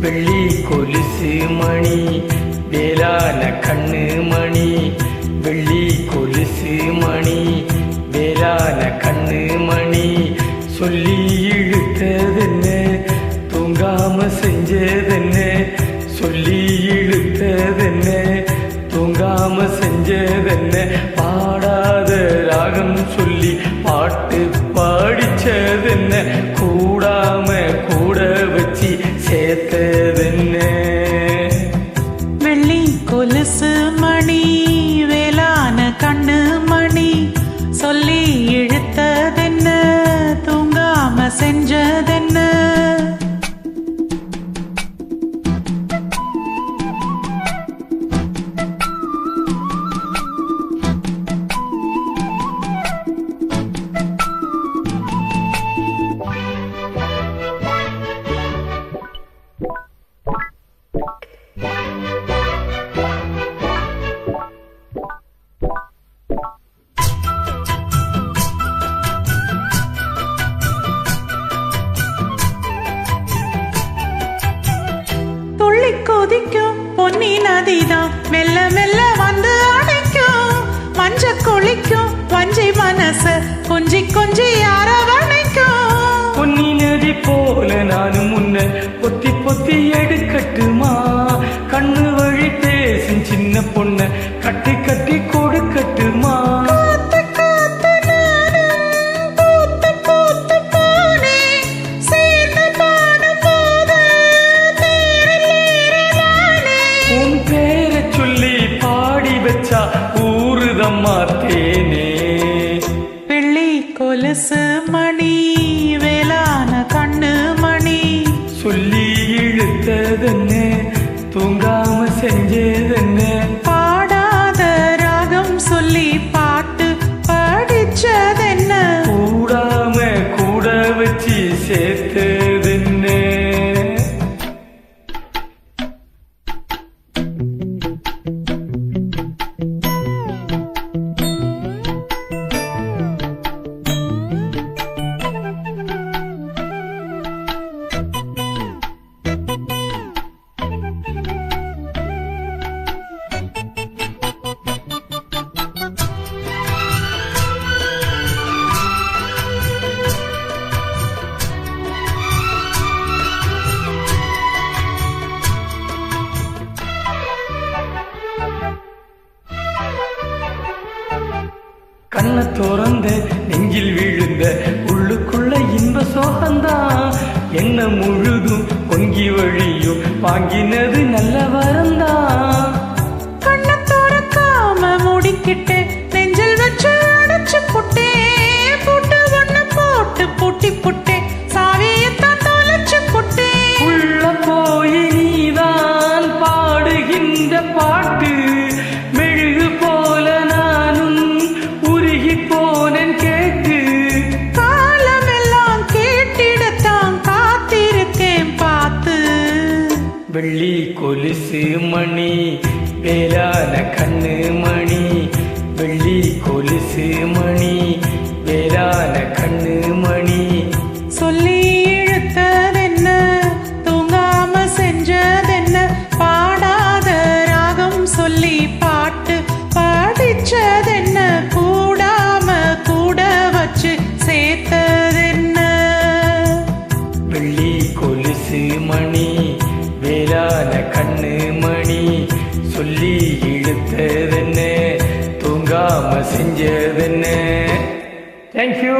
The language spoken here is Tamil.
வெள்ளி கொலுசு மணி வேளான கண்ணு மணி, வெள்ளி கொலுசு மணி வேளான கண்ணு மணி. சொல்லி இழுத்ததென்ன தூங்காம செஞ்சதென்ன, சொல்லி இழுத்ததென்ன தூங்காம செஞ்சதென்ன. பாடாத ராகம் சொல்லி பாட்டு பாடிச்சதென்ன, கூடாம கூட வச்சு சேர்த்ததென்ன. வெள்ளி கொலுசு மணி வேளான கண்ணு மணி, சொல்லி இழுத்ததென்ன தூங்காம செஞ்சதென்ன. கொதிக்கும் பொன்னி நதிதான் மெல்ல மெல்ல வந்து அணைக்கும், மஞ்ச குளிக்கும் வஞ்சி மனச கொஞ்சி கொஞ்சி அரவணைக்கும். பொன்னி நதி போல நானும் முன்ன பொத்தி பொத்தி எடுக்கட்டுமா, கண்ணு வழி பேசும் சின்ன பொண்ண கட்டி கட்டி கொடுக்கட்டுமா. ஊருதம்மா தேனே. வெள்ளி கொலுசு மணி வேளான கண்ணு மணி, சொல்லி இழுத்ததென்ன தூங்காம செஞ்சதென்ன. பாடாத ராகம் சொல்லி பாட்டு படிச்சதென்ன, கூடாம கூட வச்சு சேர்த்ததென்ன. கண்ண திறந்த நெஞ்சில் விழுந்த உள்ளுக்குள்ள இன்ப சோகந்தான், என்ன முழுதும் பொங்கி வழியும் வாங்கினது நல்ல வரந்தான். கண்ண திறக்காம மூடிக்கிட்டு நெஞ்சில் வச்சு அடைச்சு புட்டே, புட்டு ஒண்ணு போட்டு பூட்டி புட்டே, சாவியத்தான் தொலைச்சு புட்டே. உள்ள போய் நீதான் பாடுகின்ற பாட்டு, மெழுகு போல நானும் உருகி போனேன் கேட்டு. காலமெல்லாம் கேட்டிடத்தான் காத்திருக்கேன் பார்த்து. வெள்ளி கொலுசு மணி வேளான கண்ணு மணி, வெள்ளி கொலுசு மணி வேளான கண்ணு மணி. சொல்லி இழுத்ததென்ன தூங்காம செஞ்சதென்ன, பாடாத ராகம் சொல்லி பாட்டு பாடிச்சதென்ன, கூடாம கூட வச்சு சேர்த்ததென்ன. வெள்ளி கொலுசு மணி வேளான கண்ணு மணி, சொல்லி இழுத்ததென்ன தூங்காம செஞ்சதென்ன. தேங்க்யூ.